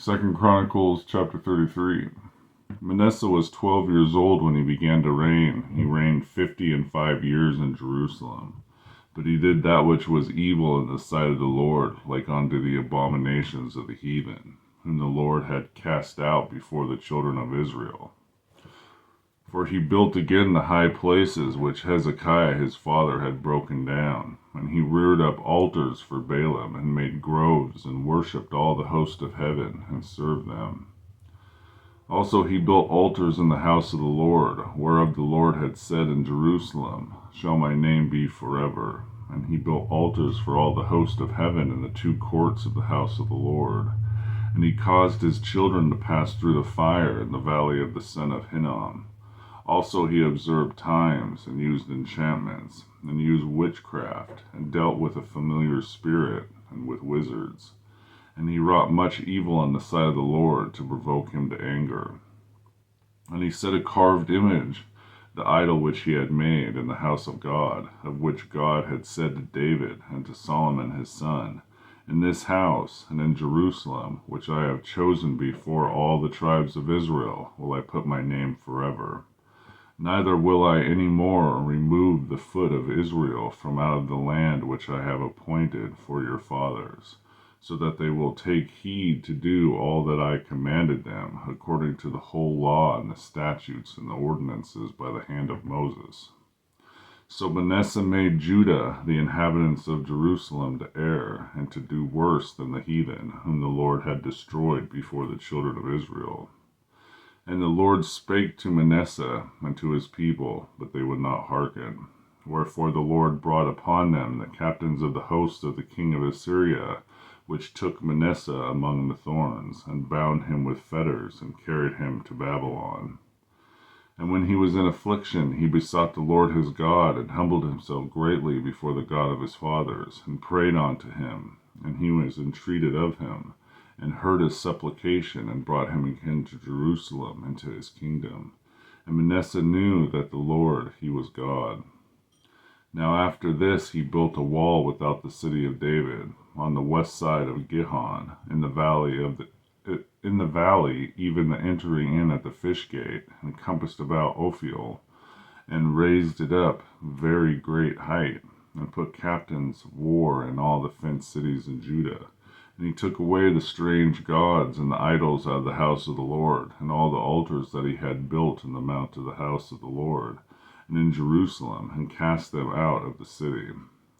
2 Chronicles chapter 33. Manasseh was 12 years old when he began to reign. He reigned 50 and 5 years in Jerusalem. But he did that which was evil in the sight of the Lord, like unto the abominations of the heathen, whom the Lord had cast out before the children of Israel. For he built again the high places which Hezekiah his father had broken down, and he reared up altars for Baalim, and made groves, and worshipped all the host of heaven, and served them. Also he built altars in the house of the Lord, whereof the Lord had said in Jerusalem, Shall my name be forever. And he built altars for all the host of heaven in the two courts of the house of the Lord. And he caused his children to pass through the fire in the valley of the son of Hinnom. Also he observed times, and used enchantments, and used witchcraft, and dealt with a familiar spirit, and with wizards. And he wrought much evil in the sight of the Lord, to provoke him to anger. And he set a carved image, the idol which he had made, in the house of God, of which God had said to David and to Solomon his son, In this house, and in Jerusalem, which I have chosen before all the tribes of Israel, will I put my name forever. Neither will I any more remove the foot of Israel from out of the land which I have appointed for your fathers, so that they will take heed to do all that I commanded them, according to the whole law and the statutes and the ordinances by the hand of Moses. So Manasseh made Judah, the inhabitants of Jerusalem, to err, and to do worse than the heathen, whom the Lord had destroyed before the children of Israel. And the Lord spake to Manasseh and to his people, but they would not hearken. Wherefore the Lord brought upon them the captains of the host of the king of Assyria, which took Manasseh among the thorns, and bound him with fetters, and carried him to Babylon. And when he was in affliction, he besought the Lord his God, and humbled himself greatly before the God of his fathers, and prayed unto him, and he was entreated of him, and heard his supplication, and brought him again to Jerusalem, and to his kingdom. And Manasseh knew that the Lord, he was God. Now after this he built a wall without the city of David, on the west side of Gihon, in the valley, even the entering in at the fish gate, and compassed about Ophel, and raised it up very great height, and put captains of war in all the fenced cities in Judah. And he took away the strange gods and the idols out of the house of the Lord, and all the altars that he had built in the mount of the house of the Lord, and in Jerusalem, and cast them out of the city.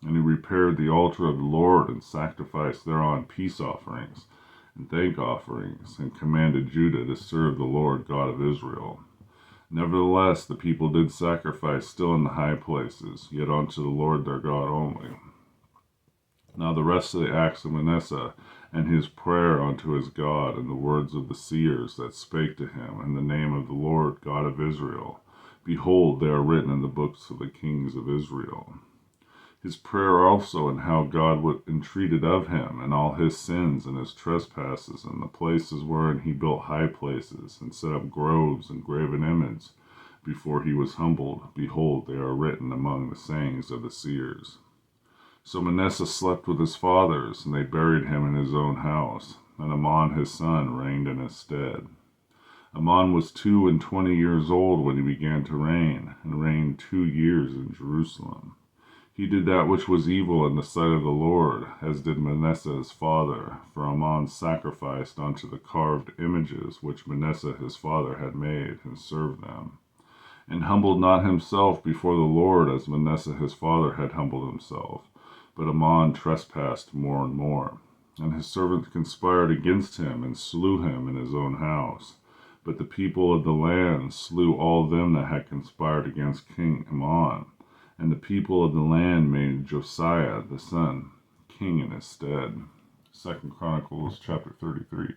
And he repaired the altar of the Lord, and sacrificed thereon peace offerings and thank offerings, and commanded Judah to serve the Lord God of Israel. Nevertheless the people did sacrifice still in the high places, yet unto the Lord their God only. Now the rest of the acts of Manasseh, and his prayer unto his God, and the words of the seers that spake to him in the name of the Lord God of Israel, behold, they are written in the books of the kings of Israel. His prayer also, and how God entreated of him, and all his sins and his trespasses, and the places wherein he built high places, and set up groves and graven images, before he was humbled, behold, they are written among the sayings of the seers. So Manasseh slept with his fathers, and they buried him in his own house, and Amon his son reigned in his stead. Amon was 22 years old when he began to reign, and reigned 2 years in Jerusalem. He did that which was evil in the sight of the Lord, as did Manasseh his father, for Amon sacrificed unto the carved images which Manasseh his father had made, and served them, and humbled not himself before the Lord, as Manasseh his father had humbled himself. But Amon trespassed more and more, and his servants conspired against him, and slew him in his own house. But the people of the land slew all them that had conspired against King Amon, and the people of the land made Josiah the son king in his stead. 2 Chronicles chapter 33.